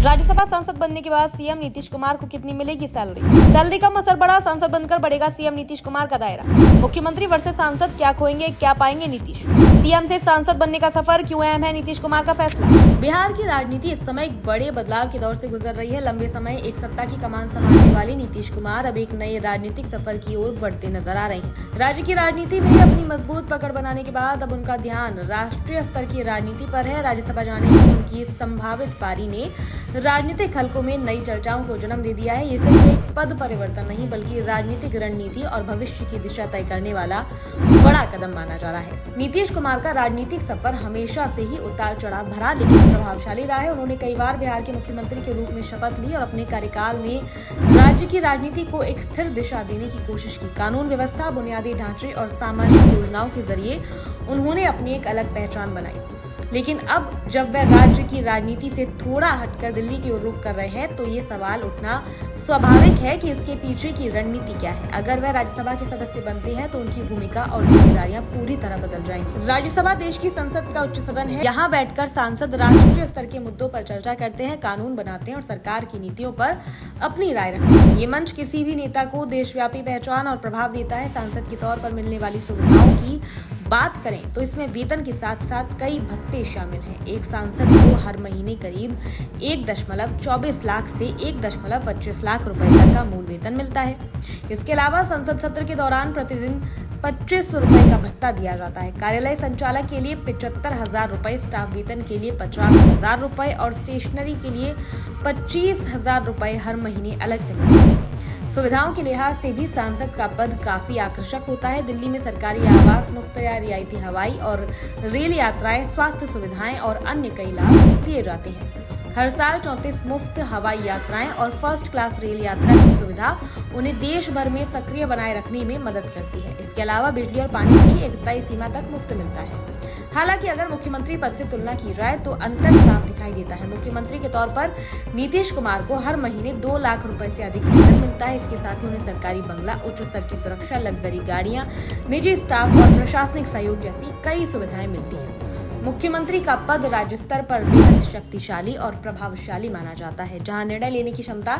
राज्यसभा सांसद बनने के बाद सीएम नीतीश कुमार को कितनी मिलेगी सैलरी कम असर बड़ा, सांसद बनकर बढ़ेगा सीएम नीतीश कुमार का दायरा। मुख्यमंत्री वर्सेस सांसद, क्या खोएंगे क्या पाएंगे नीतीश। सीएम से सांसद बनने का सफर क्यों अहम है, नीतीश कुमार का फैसला। बिहार की राजनीति इस समय एक बड़े बदलाव के दौर से गुजर रही है। लंबे समय एक सत्ता की कमान संभालने वाले नीतीश कुमार अब एक नए राजनीतिक सफर की ओर बढ़ते नजर आ रहे हैं। राज्य की राजनीति में अपनी मजबूत पकड़ बनाने के बाद अब उनका ध्यान राष्ट्रीय स्तर की राजनीति पर है। राज्यसभा जाने की उनकी संभावित पारी ने राजनीतिक हलकों में नई चर्चाओं को जन्म दे दिया है। ये सिर्फ एक पद परिवर्तन नहीं बल्कि राजनीतिक रणनीति और भविष्य की दिशा तय करने वाला बड़ा कदम माना जा रहा है। नीतीश कुमार का राजनीतिक सफर हमेशा से ही उतार चढ़ाव भरा लेकिन प्रभावशाली रहा है। उन्होंने कई बार बिहार के मुख्यमंत्री के रूप में शपथ ली और अपने कार्यकाल में राज्य की राजनीति को एक स्थिर दिशा देने की कोशिश की। कानून व्यवस्था, बुनियादी ढांचे और सामाजिक योजनाओं के जरिए उन्होंने अपनी एक अलग पहचान बनाई। लेकिन अब जब वह राज्य की राजनीति से थोड़ा हटकर दिल्ली की ओर रुख कर रहे हैं तो ये सवाल उठना स्वाभाविक है कि इसके पीछे की रणनीति क्या है। अगर वह राज्यसभा के सदस्य बनते हैं तो उनकी भूमिका और जिम्मेदारियां पूरी तरह बदल जाएंगी। राज्यसभा देश की संसद का उच्च सदन है। यहाँ बैठकर सांसद राष्ट्रीय स्तर के मुद्दों पर चर्चा करते हैं, कानून बनाते हैं और सरकार की नीतियों पर अपनी राय रखते हैं। ये मंच किसी भी नेता को देशव्यापी पहचान और प्रभाव देता है। सांसद के तौर पर मिलने वाली सुविधाओं की बात करें तो इसमें वेतन के साथ साथ कई भत्ते शामिल हैं। एक सांसद को हर महीने करीब 1.24 लाख से 1.25 लाख रुपए तक का मूल वेतन मिलता है। इसके अलावा संसद सत्र के दौरान प्रतिदिन 25 रुपए का भत्ता दिया जाता है। कार्यालय संचालक के लिए 75,000 रुपए, स्टाफ वेतन के लिए 50,000 रुपए और स्टेशनरी के लिए 25,000 रुपए हर महीने अलग से मिलते हैं। सुविधाओं के लिहाज से भी सांसद का पद काफी आकर्षक होता है। दिल्ली में सरकारी आवास, मुफ्त या रियायती हवाई और रेल यात्राएं, स्वास्थ्य सुविधाएं और अन्य कई लाभ दिए जाते हैं। हर साल 34 मुफ्त हवाई यात्राएं और फर्स्ट क्लास रेल यात्रा की सुविधा उन्हें देश भर में सक्रिय बनाए रखने में मदद करती है। इसके अलावा बिजली और पानी भी एक तय सीमा तक मुफ्त मिलता है। हालांकि अगर मुख्यमंत्री पद से तुलना की जाए तो अंतर साफ दिखाई देता है। मुख्यमंत्री के तौर पर नीतीश कुमार को हर महीने 2 लाख रुपए से अधिक वेतन मिलता है। इसके साथ ही उन्हें सरकारी बंगला, उच्च स्तर की सुरक्षा, लग्जरी गाड़ियां, निजी स्टाफ और प्रशासनिक सहयोग जैसी कई सुविधाएं मिलती हैं। मुख्यमंत्री का पद राज्य स्तर पर बेहद शक्तिशाली और प्रभावशाली माना जाता है, जहां निर्णय लेने की क्षमता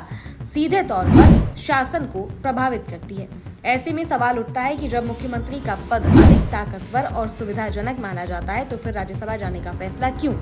सीधे तौर पर शासन को प्रभावित करती है। ऐसे में सवाल उठता है कि जब मुख्यमंत्री का पद अधिक ताकतवर और सुविधाजनक माना जाता है तो फिर राज्यसभा जाने का फैसला क्यों?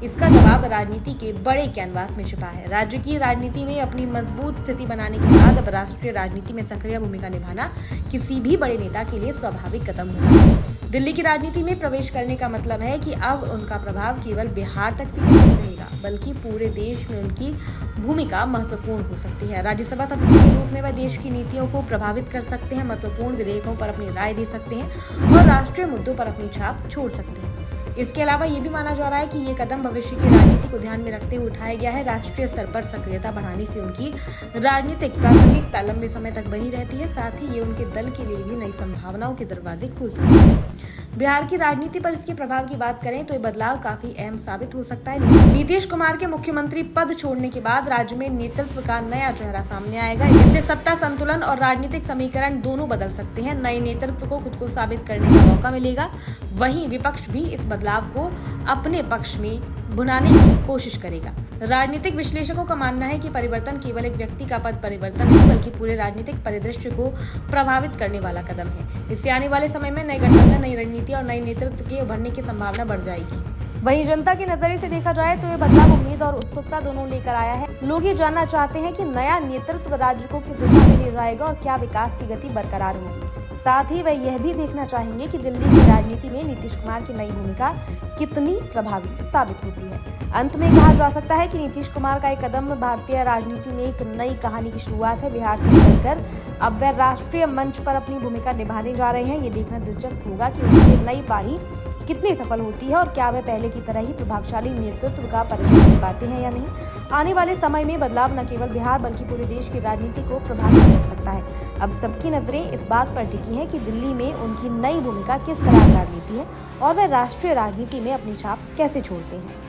इसका जवाब राजनीति के बड़े कैनवास में छिपा है। राज्य की राजनीति में अपनी मजबूत स्थिति बनाने के बाद अब राष्ट्रीय राजनीति में सक्रिय भूमिका निभाना किसी भी बड़े नेता के लिए स्वाभाविक कदम होता है। दिल्ली की राजनीति में प्रवेश करने का मतलब है कि अब उनका प्रभाव केवल बिहार तक सीमित नहीं रहेगा बल्कि पूरे देश में उनकी भूमिका महत्वपूर्ण हो सकती है। राज्यसभा सदस्य के रूप में वह देश की नीतियों को प्रभावित कर सकते हैं, महत्वपूर्ण विधेयकों पर अपनी राय दे सकते हैं और राष्ट्रीय मुद्दों पर अपनी छाप छोड़ सकते हैं। इसके अलावा ये भी माना जा रहा है कि ये कदम भविष्य की राजनीति को ध्यान में रखते हुए उठाया गया है। राष्ट्रीय स्तर पर सक्रियता बढ़ाने से उनकी राजनीतिक प्रासंगिकता लंबे समय तक बनी रहती है। साथ ही ये उनके दल के लिए भी नई संभावनाओं के दरवाजे खोल सकते हैं। बिहार की राजनीति पर इसके प्रभाव की बात करें तो ये बदलाव काफी अहम साबित हो सकता है। नीतीश कुमार के मुख्यमंत्री पद छोड़ने के बाद राज्य में नेतृत्व का नया चेहरा सामने आएगा। इससे सत्ता संतुलन और राजनीतिक समीकरण दोनों बदल सकते हैं। नए नेतृत्व को खुद को साबित करने का मौका मिलेगा। वहीं विपक्ष भी इस बदलाव को अपने पक्ष में बुनाने की कोशिश करेगा। राजनीतिक विश्लेषकों का मानना है कि परिवर्तन केवल एक व्यक्ति का पद परिवर्तन नहीं बल्कि पूरे राजनीतिक परिदृश्य को प्रभावित करने वाला कदम है। इससे आने वाले समय में नए गठबंधन, नई रणनीति और नए नेतृत्व के उभरने की संभावना बढ़ जाएगी। वहीं जनता के नजरिए से देखा जाए तो ये बदलाव उम्मीद और उत्सुकता दोनों लेकर आया है। लोग ये जानना चाहते हैं कि नया नेतृत्व राज्य को किस दिशा में ले जाएगा और क्या विकास की गति बरकरार होगी। साथ ही वह यह भी देखना चाहेंगे कि दिल्ली की राजनीति में नीतीश कुमार की नई भूमिका कितनी प्रभावी साबित होती है। अंत में कहा जा सकता है कि नीतीश कुमार का एक कदम भारतीय राजनीति में एक नई कहानी की शुरुआत है। बिहार से निकलकर अब वह राष्ट्रीय मंच पर अपनी भूमिका निभाने जा रहे हैं। ये देखना दिलचस्प होगा कि उनकी नई पारी कितनी सफल होती है और क्या वे पहले की तरह ही प्रभावशाली नेतृत्व का परिचय दे पाते हैं या नहीं। आने वाले समय में बदलाव न केवल बिहार बल्कि पूरे देश की राजनीति को प्रभावित कर सकता है। अब सबकी नजरें इस बात पर टिकी हैं कि दिल्ली में उनकी नई भूमिका किस तरह आकार लेती है और वे राष्ट्रीय राजनीति में अपनी छाप कैसे छोड़ते हैं।